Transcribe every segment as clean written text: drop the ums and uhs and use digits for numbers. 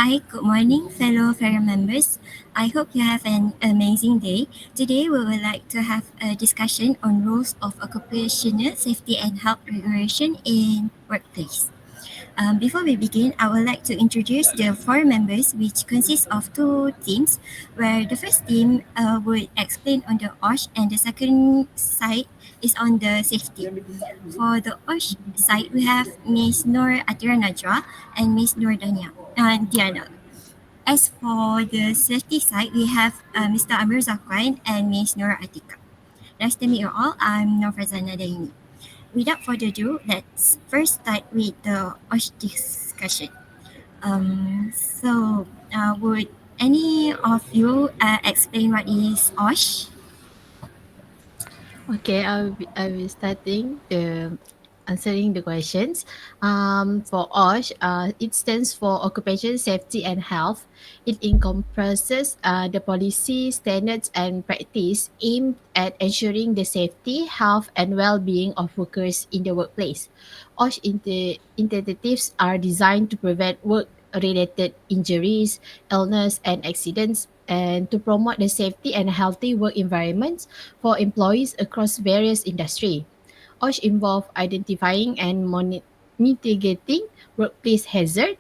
Hi, good morning, fellow FAIR members. I hope you have an amazing day. Today, we would like to have a discussion on rules of occupational safety and health regulation in workplace. Before we begin, I would like to introduce the four members, which consists of two teams, where the first team would explain on the OSH and the second side is on the safety. For the OSH side, we have Ms. Noor Atira Najwa and Ms. Noor Diana. As for the safety side, we have Mr. Amir Zakwan and Ms. Noor Atika. Nice to meet you all. I'm Noor Fazana Daini. Without further ado, let's first start with the OSH discussion. Would any of you explain what is OSH? Okay, I will starting the answering the questions. For OSH, it stands for Occupation Safety and Health. It encompasses the policy, standards, and practice aimed at ensuring the safety, health, and well-being of workers in the workplace. OSH initiatives are designed to prevent work-related injuries, illness, and accidents, and to promote the safety and healthy work environments for employees across various industries. OSH involve identifying and mitigating workplace hazard,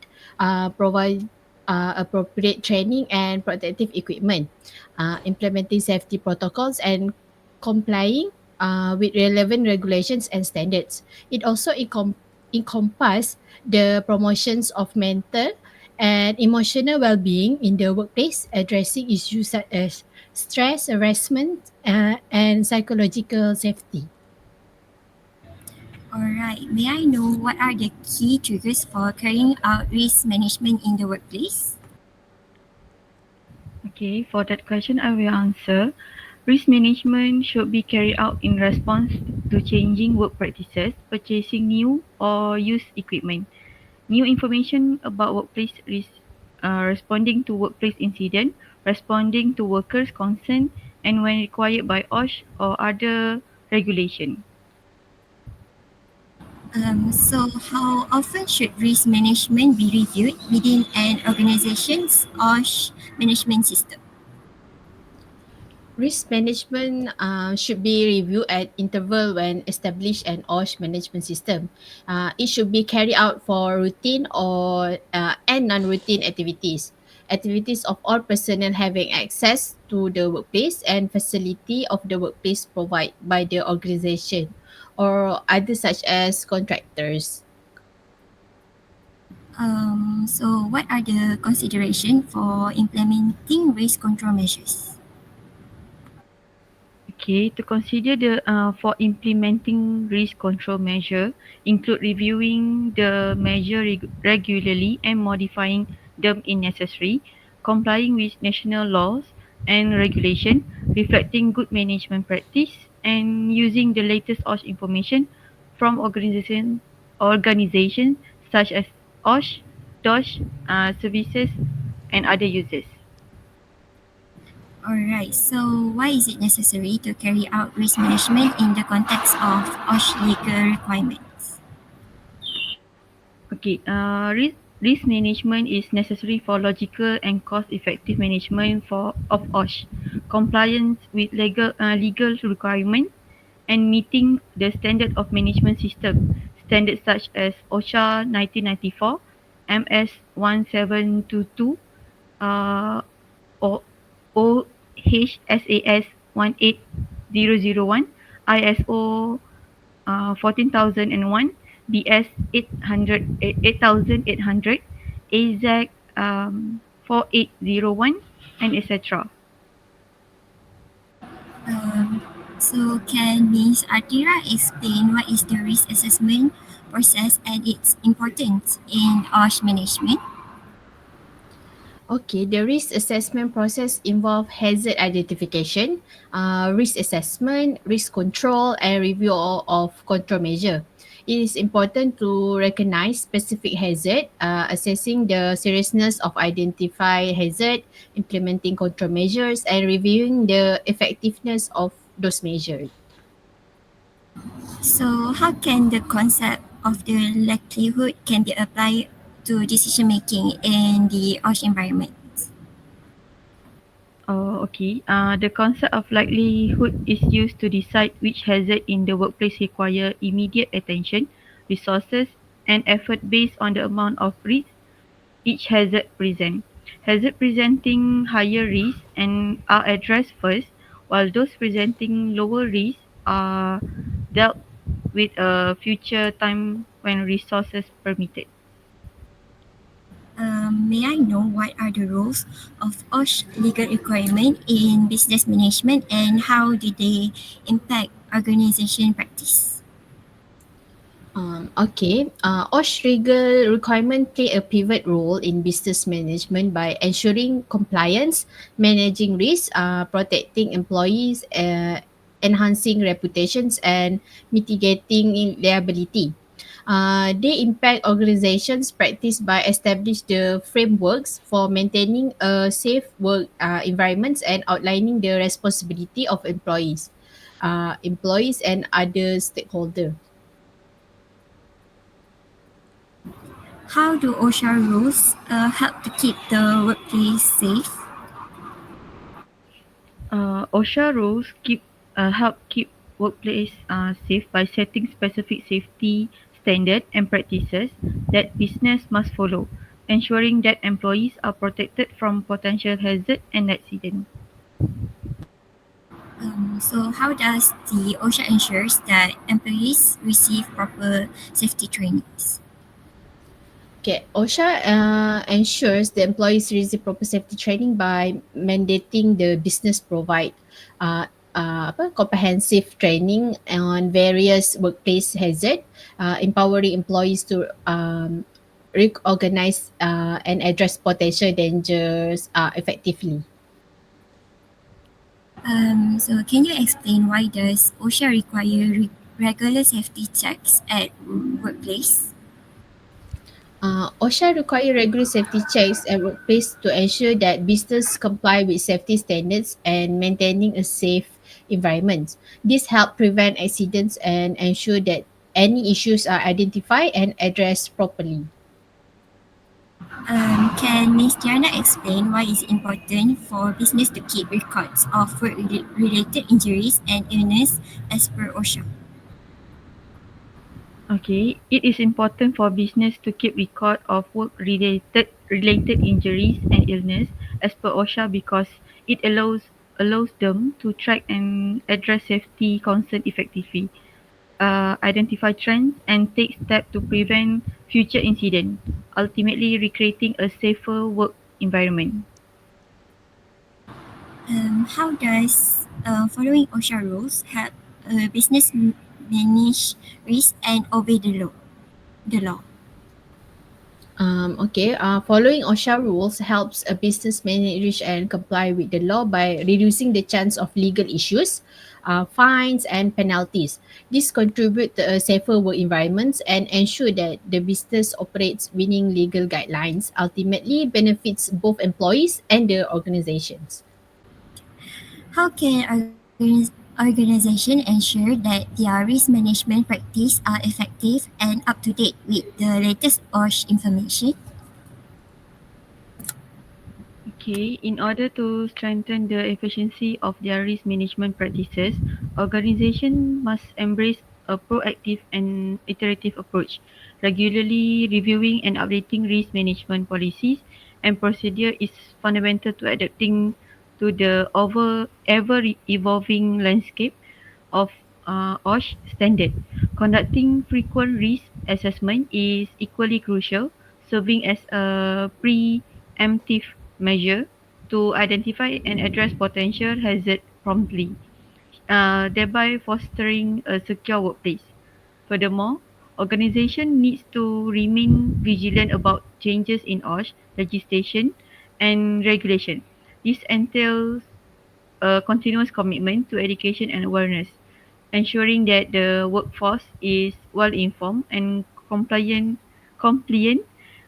provide appropriate training and protective equipment, implementing safety protocols and complying with relevant regulations and standards. It also encompass the promotions of mental and emotional well-being in the workplace, addressing issues such as stress, harassment, and psychological safety. Alright, may I know what are the key triggers for carrying out risk management in the workplace? Okay, for that question, I will answer. Risk management should be carried out in response to changing work practices, purchasing new or used equipment, new information about workplace risk, responding to workplace incident, responding to workers' concern, and when required by OSH or other regulation. How often should risk management be reviewed within an organization's OSH management system? Risk management should be reviewed at interval when established an OSH management system. It should be carried out for routine or and non-routine activities. Activities of all personnel having access to the workplace and facility of the workplace provided by the organization or others such as contractors. What are the considerations for implementing risk control measures? Okay, to consider the for implementing risk control measure include reviewing the measure regularly and modifying them if necessary, complying with national laws and regulation, reflecting good management practice, and using the latest OSH information from organizations such as OSH, DOSH, services, and other users. Alright, so why is it necessary to carry out risk management in the context of OSH legal requirements? Okay, risk management is necessary for logical and cost-effective management of OSH, compliance with legal requirement, and meeting the standard of management system, standards such as OSHA 1994, MS 1722, uh, O- OHSAS 18001, ISO 14,001, BS 8800, AZAC 4801, and etc. Um, can Ms. Atira explain what is the risk assessment process and its importance in OSH management? Okay, the risk assessment process involve hazard identification, risk assessment, risk control, and review of control measure. It is important to recognize specific hazard, assessing the seriousness of identified hazard, implementing control measures, and reviewing the effectiveness of those measures. So, how can the concept of the likelihood can be applied to decision making in the OSH environment? Oh, okay. The concept of likelihood is used to decide which hazard in the workplace require immediate attention, resources, and effort based on the amount of risk each hazard present. Hazard presenting higher risk and are addressed first, while those presenting lower risk are dealt with a future time when resources permitted. May I know what are the rules of OSH legal requirement in business management and how do they impact organization practice? Okay. OSH legal requirement play a pivot role in business management by ensuring compliance, managing risk, protecting employees, enhancing reputations, and mitigating liability. They impact organizations' practice by establish the frameworks for maintaining a safe work environments and outlining the responsibility of employees and other stakeholders. How do OSHA rules help to keep the workplace safe? OSHA rules help keep workplace safe by setting specific safety standards and practices that business must follow, ensuring that employees are protected from potential hazard and accident. So, how does the OSHA ensures that employees receive proper safety trainings? Okay, OSHA ensures the employees receive proper safety training by mandating the business provide uh, comprehensive training on various workplace hazard, empowering employees to recognize and address potential dangers effectively. So, can you explain why does OSHA require regular safety checks at workplace? OSHA require regular safety checks at workplace to ensure that business comply with safety standards and maintaining a safe environment. This help prevent accidents and ensure that any issues are identified and addressed properly. Can Ms. Diana explain why it's important for business to keep records of work-related injuries and illness as per OSHA? Okay, it is important for business to keep record of work related injuries and illness as per OSHA because it allows them to track and address safety concern effectively, identify trends and take steps to prevent future incidents, ultimately recreating a safer work environment. How does following OSHA rules help business manage risk and obey the law? The law. Okay, following OSHA rules helps a business manage and comply with the law by reducing the chance of legal issues, fines, and penalties. This contribute to a safer work environments and ensure that the business operates within legal guidelines, ultimately benefits both employees and the organizations. How can organization ensure that their risk management practice are effective and up to date with the latest OSH information? Okay, in order to strengthen the efficiency of their risk management practices, organizations must embrace a proactive and iterative approach, regularly reviewing and updating risk management policies and procedure is fundamental to adapting to the ever evolving landscape of OSH standard. Conducting frequent risk assessment is equally crucial, serving as a preemptive measure to identify and address potential hazard promptly, thereby fostering a secure workplace. Furthermore, organization needs to remain vigilant about changes in OSH legislation and regulation. This entails a continuous commitment to education and awareness, ensuring that the workforce is well informed and compliant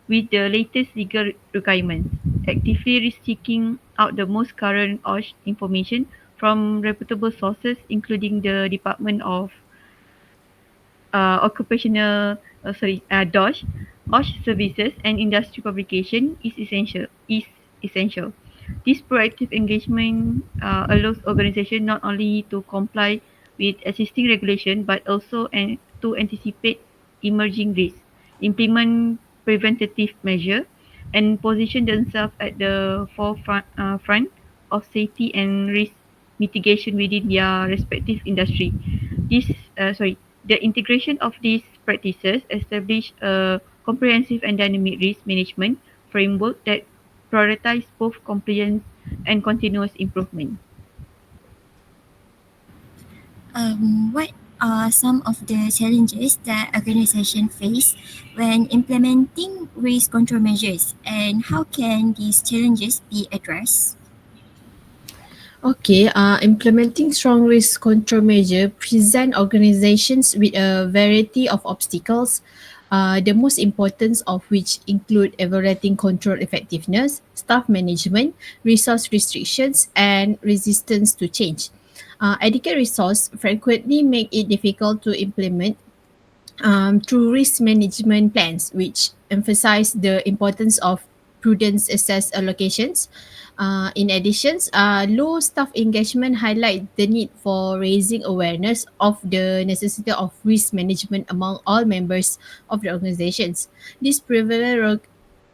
with the latest legal requirements, actively seeking out the most current OSH information from reputable sources, including the Department of Occupational, DOSH, OSHE services and industry publication is essential. This proactive engagement allows organizations not only to comply with existing regulation but also to anticipate emerging risks, implement preventative measures, and position themselves at the forefront front of safety and risk mitigation within their respective industry. This, the integration of these practices establish a comprehensive and dynamic risk management framework that prioritize both compliance and continuous improvement. What are some of the challenges that organizations face when implementing risk control measures, and how can these challenges be addressed? Okay, implementing strong risk control measure present organizations with a variety of obstacles, the most important of which include evaluating control effectiveness, staff management, resource restrictions, and resistance to change. Adequate resource frequently make it difficult to implement through risk management plans, which emphasize the importance of prudence assess allocations. In addition, low staff engagement highlight the need for raising awareness of the necessity of risk management among all members of the organizations. This prevalent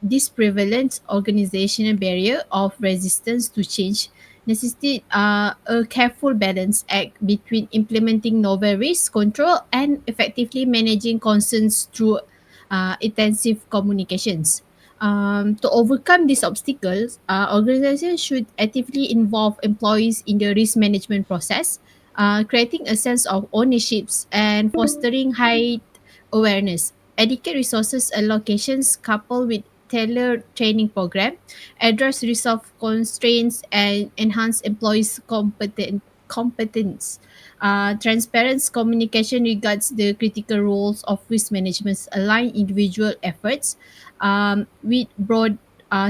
this prevalent organizational barrier of resistance to change necessitate a careful balance act between implementing novel risk control and effectively managing concerns through intensive communications. To overcome these obstacles, organizations should actively involve employees in the risk management process, creating a sense of ownerships and fostering high awareness. Adequate resources allocations coupled with tailored training program address resolve constraints and enhance employees' competence. Transparent communication regards the critical roles of risk management align individual efforts with broad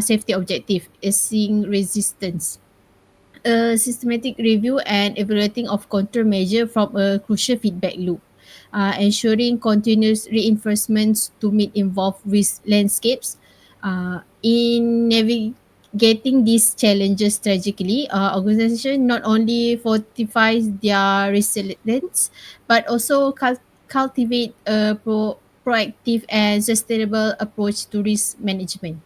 safety objective, easing resistance. A systematic review and evaluating of control measure from a crucial feedback loop, ensuring continuous reinforcements to meet involved risk landscapes. In navigating these challenges strategically, organization not only fortifies their resilience but also cultivate a proactive and sustainable approach to risk management.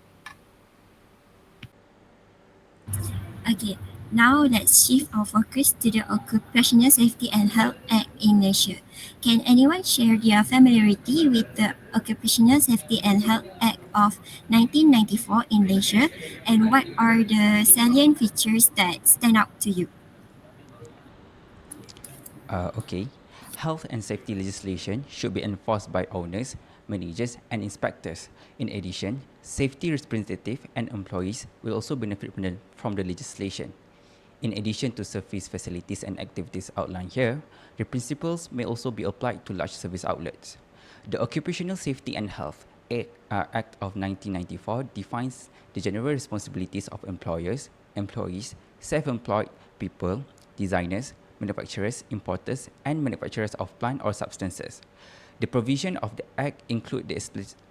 Okay, now let's shift our focus to the Occupational Safety and Health Act in Malaysia. Can anyone share their familiarity with the Occupational Safety and Health Act of 1994 in Malaysia, and what are the salient features that stand out to you? Okay. Health and safety legislation should be enforced by owners, managers, and inspectors. In addition, safety representatives and employees will also benefit from the legislation. In addition to service facilities and activities outlined here, the principles may also be applied to large service outlets. The Occupational Safety and Health Act of 1994 defines the general responsibilities of employers, employees, self-employed people, designers, manufacturers, importers, and manufacturers of plant or substances. The provision of the Act include the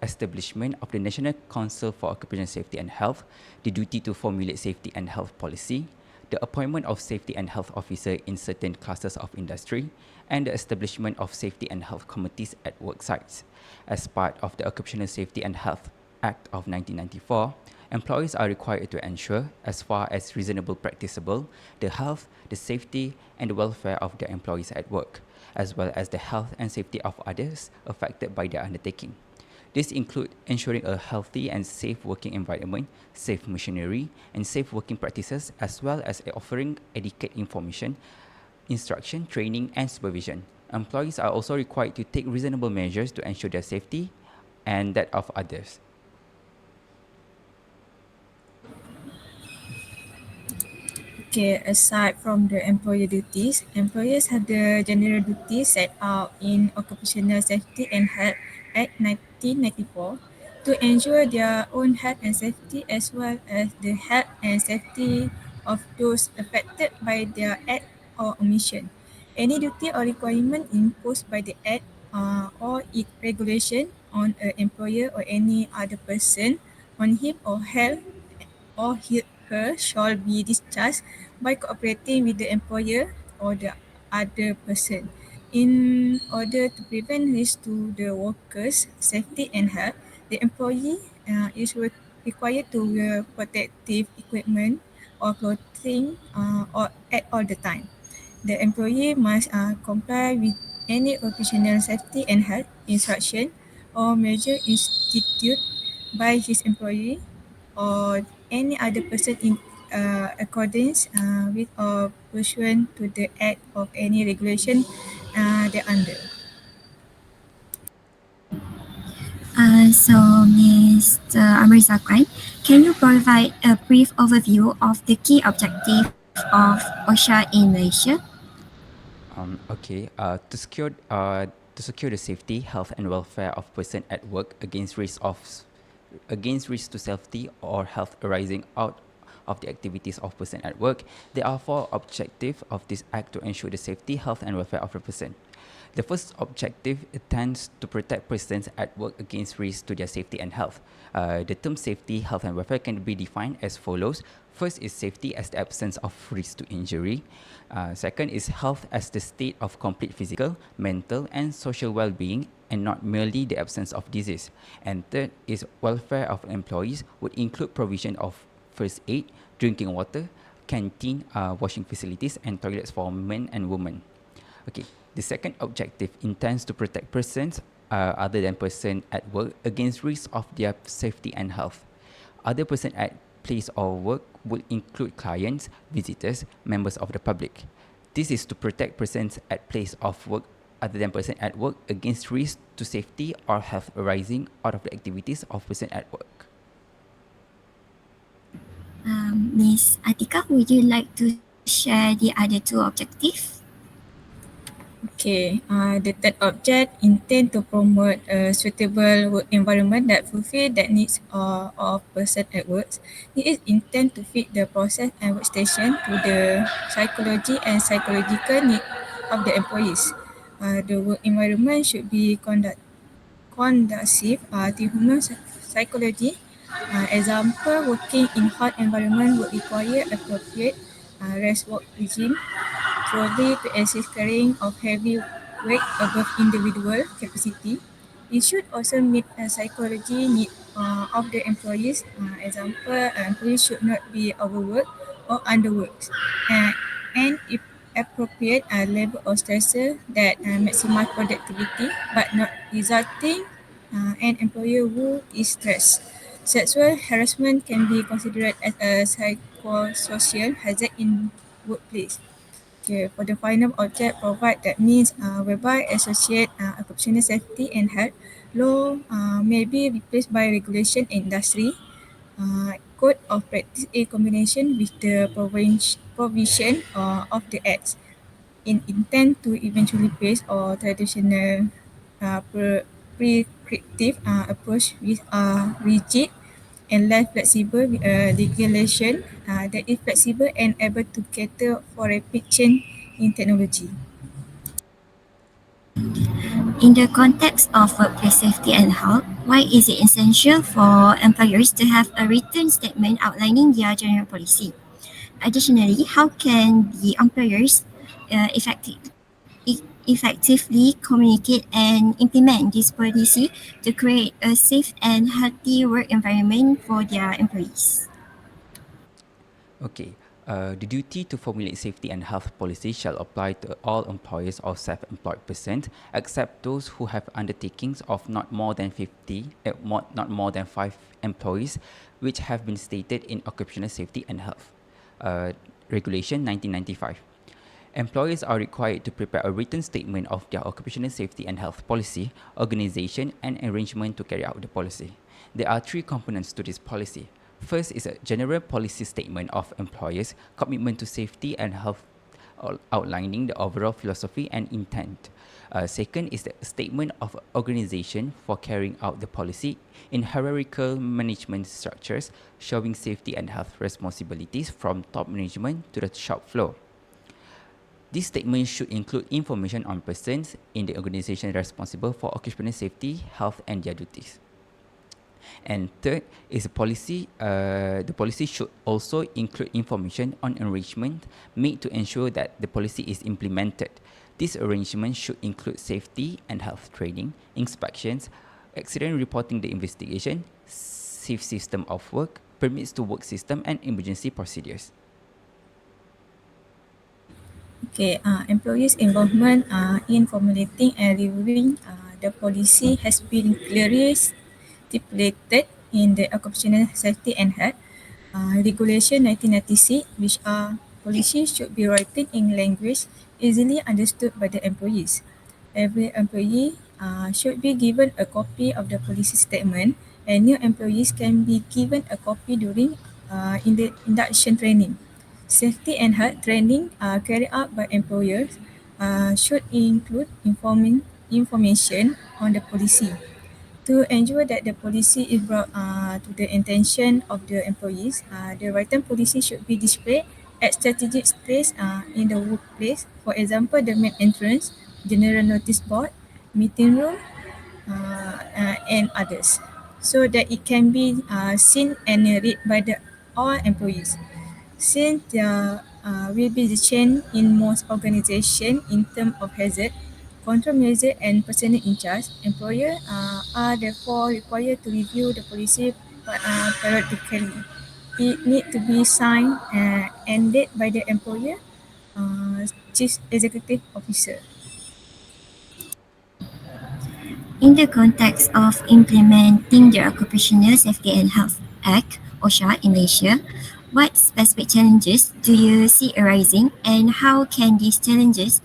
establishment of the National Council for Occupational Safety and Health, the duty to formulate safety and health policy, the appointment of safety and health officer in certain classes of industry, and the establishment of safety and health committees at work sites. As part of the Occupational Safety and Health Act of 1994, employers are required to ensure, as far as reasonable practicable, the health, the safety, and the welfare of their employees at work, as well as the health and safety of others affected by their undertaking. This include ensuring a healthy and safe working environment, safe machinery, and safe working practices, as well as offering adequate information, instruction, training, and supervision. Employees are also required to take reasonable measures to ensure their safety and that of others. Okay, aside from the employer duties, employers have the general duties set out in Occupational Safety and Health Act 1994 to ensure their own health and safety as well as the health and safety of those affected by their act or omission. Any duty or requirement imposed by the act or its regulation on an employer or any other person on him or her shall be discharged by cooperating with the employer or the other person. In order to prevent risk to the workers' safety and health, the employee is required to wear protective equipment or clothing or at all the time. The employee must comply with any occupational safety and health instruction or measure instituted by his employee or any other person in accordance with or pursuant to the act of any regulation they under. So, Mr. Amr Zakwan, can you provide a brief overview of the key objective of OSHA in Malaysia? Okay. To secure the safety, health, and welfare of person at work against risk to safety or health arising out of the activities of person at work, there are four objectives of this act to ensure the safety, health, and welfare of a person. The first objective tends to protect persons at work against risks to their safety and health. The term safety, health, and welfare can be defined as follows. First is safety as the absence of risk to injury. Second is health as the state of complete physical, mental, and social well-being, and not merely the absence of disease. And third is welfare of employees would include provision of first aid, drinking water, canteen, washing facilities, and toilets for men and women. Okay, the second objective intends to protect persons other than person at work against risk of their safety and health. Other person at place of work would include clients, visitors, members of the public. This is to protect persons at place of work other than person at work against risk to safety or health arising out of the activities of person at work. Miss Atika, would you like to share the other two objectives? Okay, the third object intend to promote a suitable work environment that fulfill the needs of person at work. It is intend to fit the process and workstation to the psychology and psychological need of the employees. The work environment should be conducive to human psychology. Example, working in hot environment would require appropriate rest work regime trolley to assist carrying of heavy weight above individual capacity. It should also meet a psychology need of the employees. Example, employees should not be overworked or underworked. And if appropriate level of stressor that maximize productivity but not resulting an employer who is stressed. Sexual harassment can be considered as a psychosocial hazard in workplace. Okay, for the final object, provide that means whereby associate occupational safety and health law may be replaced by regulation in industry, code of practice in combination with the provision of the acts in intent to eventually place or traditional prescriptive approach with rigid and less flexible regulation that is flexible and able to cater for rapid change in technology. In the context of workplace safety and health, why is it essential for employers to have a written statement outlining their general policy? Additionally, how can the employers effectively communicate and implement this policy to create a safe and healthy work environment for their employees? Okay. The duty to formulate safety and health policy shall apply to all employers or self-employed persons, except those who have undertakings of not more than 5 employees, which have been stated in Occupational Safety and Health Regulation 1995. Employers are required to prepare a written statement of their occupational safety and health policy, organization, and arrangement to carry out the policy. There are three components to this policy. First is a general policy statement of employers' commitment to safety and health, outlining the overall philosophy and intent. Second is the statement of organization for carrying out the policy in hierarchical management structures, showing safety and health responsibilities from top management to the shop floor. This statement should include information on persons in the organization responsible for occupational safety, health, and their duties. And third is a policy. The policy should also include information on arrangement made to ensure that the policy is implemented. This arrangement should include safety and health training, inspections, accident reporting the investigation, safe system of work, permits to work system, and emergency procedures. Okay, employees' involvement in formulating and reviewing the policy has been clearly stipulated in the Occupational Safety and Health Regulation 1996, which policies should be written in language easily understood by the employees. Every employee should be given a copy of the policy statement, and new employees can be given a copy during in the induction training. Safety and health training carried out by employers should include information on the policy. To ensure that the policy is brought to the attention of the employees, the written policy should be displayed at strategic place in the workplace. For example, the main entrance, general notice board, meeting room, and others, so that it can be seen and read by the all employees. Since there will be the change in most organizations in terms of hazard, control measure and personnel in charge, employers are therefore required to review the policy periodically. It need to be signed and dated by the employer, chief executive officer. In the context of implementing the Occupational Safety and Health Act, OSHA, in Malaysia, what specific challenges do you see arising, and how can these challenges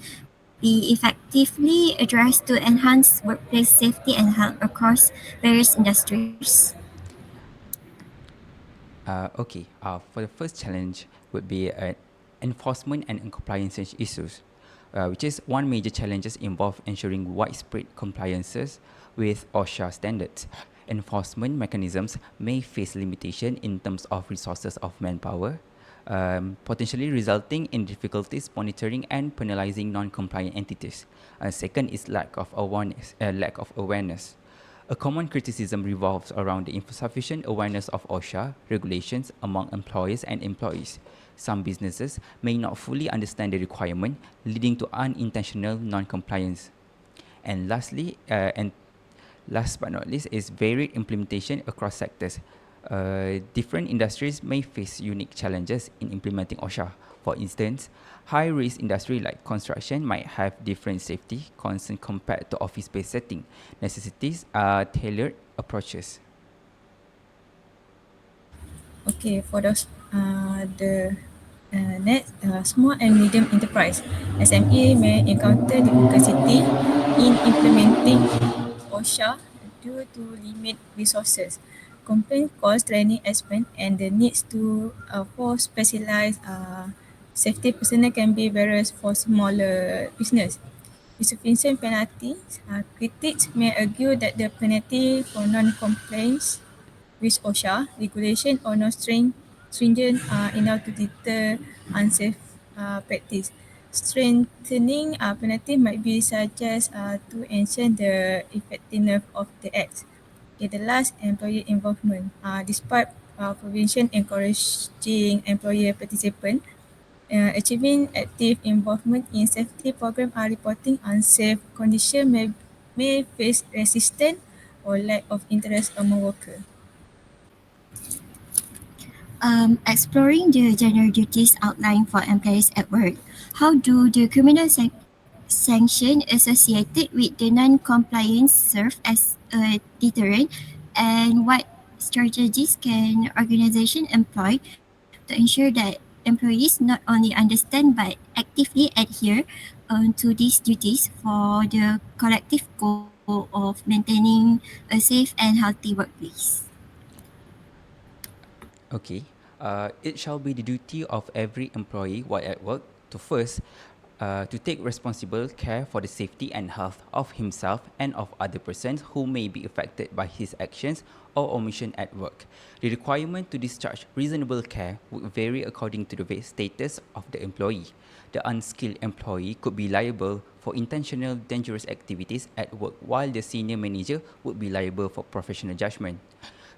be effectively addressed to enhance workplace safety and health across various industries? Okay, for the first challenge would be enforcement and compliance issues, which is one major challenges involve ensuring widespread compliances with OSHA standards. Enforcement mechanisms may face limitation in terms of resources of manpower, potentially resulting in difficulties monitoring and penalizing non-compliant entities. Second is lack of awareness. A common criticism revolves around the insufficient awareness of OSHA regulations among employers and employees. Some businesses may not fully understand the requirement, leading to unintentional non-compliance. And last but not least, is varied implementation across sectors. Different industries may face unique challenges in implementing OSHA. For instance, high-risk industry like construction might have different safety concerns compared to office-based setting. Necessities are tailored approaches. Okay, for the next small and medium enterprise, SME may encounter difficulty in implementing OSHA due to limit resources, complaint cost, training expense, and the needs to for specialized safety personnel can be various for smaller business. Insufficient penalties. Critics may argue that the penalty for non-compliance with OSHA regulation or not stringent enough to deter unsafe practice. Strengthening penalty might be suggest to ensure the effectiveness of the act. Okay, the last, employee involvement. Despite provision encouraging employer participant, achieving active involvement in safety program are reporting unsafe condition may face resistance or lack of interest among workers. Exploring the general duties outlined for employees at work, how do the criminal sanction associated with the non-compliance serve as a deterrent, and what strategies can organization employ to ensure that employees not only understand but actively adhere to these duties for the collective goal of maintaining a safe and healthy workplace? Okay, it shall be the duty of every employee while at work to first to take responsible care for the safety and health of himself and of other persons who may be affected by his actions or omission at work. The requirement to discharge reasonable care would vary according to the status of the employee. The unskilled employee could be liable for intentional dangerous activities at work, while the senior manager would be liable for professional judgment.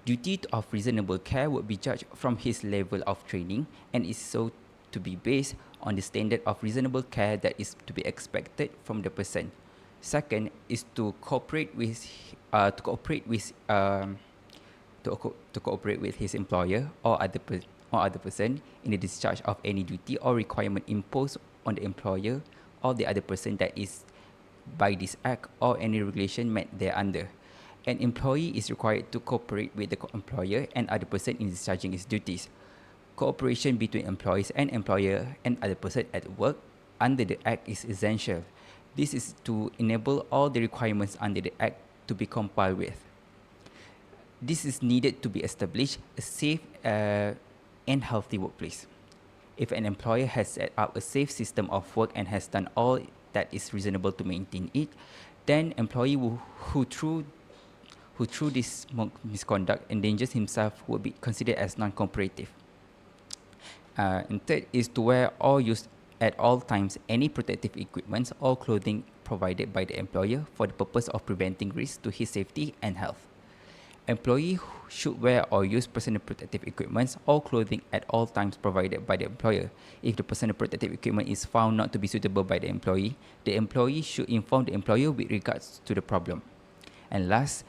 Duty of reasonable care would be judged from his level of training and is so to be based on the standard of reasonable care that is to be expected from the person. Second is to cooperate with to cooperate with to cooperate with his employer or other person in the discharge of any duty or requirement imposed on the employer or the other person that is by this act or any regulation met thereunder. An employee is required to cooperate with the employer and other person in discharging his duties. Cooperation between employees and employer and other person at work under the Act is essential. This is to enable all the requirements under the Act to be complied with. This is needed to be established a safe and healthy workplace. If an employer has set up a safe system of work and has done all that is reasonable to maintain it, then employee who through this misconduct endangers himself will be considered as non-cooperative. And third is to wear or use at all times any protective equipment or clothing provided by the employer for the purpose of preventing risk to his safety and health. Employee should wear or use personal protective equipment or clothing at all times provided by the employer. If the personal protective equipment is found not to be suitable by the employee should inform the employer with regards to the problem. And last,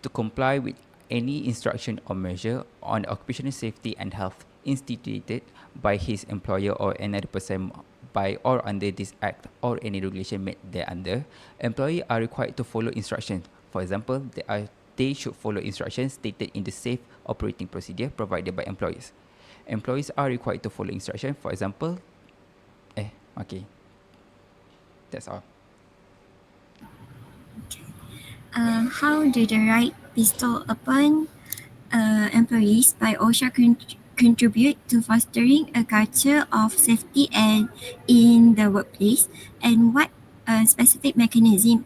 to comply with any instruction or measure on occupational safety and health instituted by his employer or another person by or under this act or any regulation made thereunder, employees are required to follow instructions. For example, they should follow instructions stated in the safe operating procedure provided by employees. Employees are required to follow instructions. For example, okay, that's all. How do the right bestowed upon employees by OSHA contribute to fostering a culture of safety and in the workplace, and what specific mechanism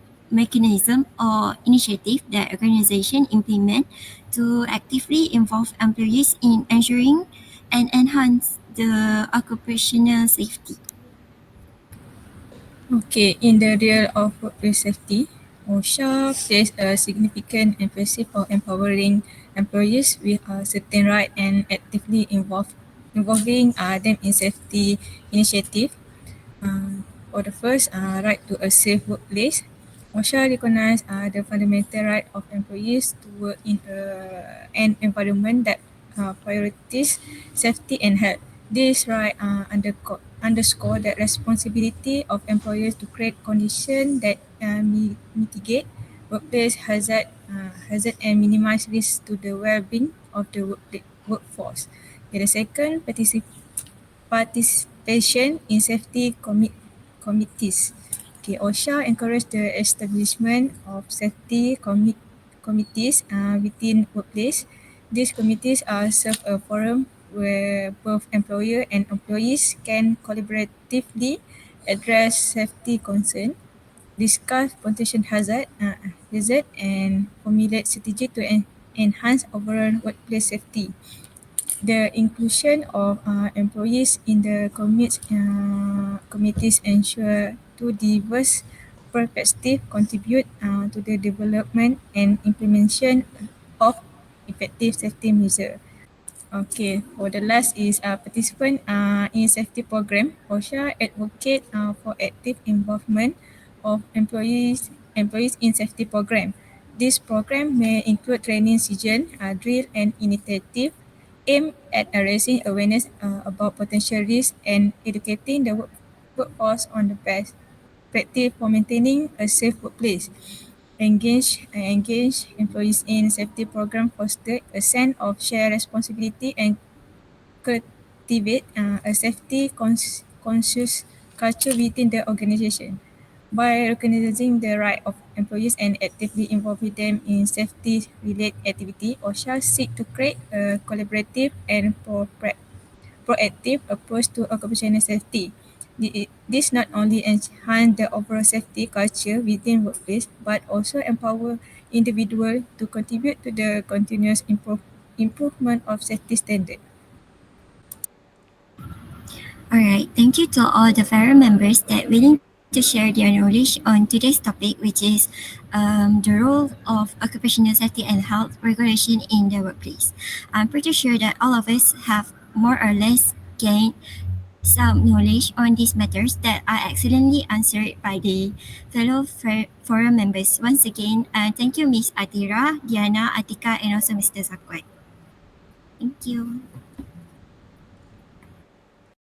or initiative that organization implement to actively involve employees in ensuring and enhance the occupational safety? Okay, in the realm of workplace safety, OSHA places a significant emphasis on empowering employees with a certain right and actively involving them in safety initiative. For the first, right to a safe workplace, OSHA recognizes the fundamental right of employees to work in an environment that prioritizes safety and health. This right underscore the responsibility of employers to create conditions that mitigate workplace hazard and minimize risks to the well-being of the workforce. Okay, the second, participation in safety committees. Okay, OSHA encourage the establishment of safety committees within workplace. These committees serve a forum where both employer and employees can collaboratively address safety concern, discuss potential hazard and formulate strategy to enhance overall workplace safety. The inclusion of employees in the committees ensure two diverse perspectives contribute to the development and implementation of effective safety measures. Okay, for the last is participant in safety program. OSHA advocate for active involvement of employees in safety program. This program may include training session, drill and initiative aimed at raising awareness about potential risks and educating the workforce on the best practice for maintaining a safe workplace. Engage employees in safety program foster a sense of shared responsibility and cultivate a safety conscious culture within the organization. By recognizing the right of employees and actively involving them in safety-related activity, OSHA seek to create a collaborative and proactive approach to occupational safety. This not only enhance the overall safety culture within workplace, but also empower individuals to contribute to the continuous improvement of safety standard. Alright, thank you to all the fellow members that willing to share their knowledge on today's topic, which is the role of occupational safety and health regulation in the workplace. I'm pretty sure that all of us have more or less gained some knowledge on these matters that are excellently answered by the fellow forum members. Once again, thank you, Miss Atira, Diana, Atika, and also Mr. Zakwat. Thank you.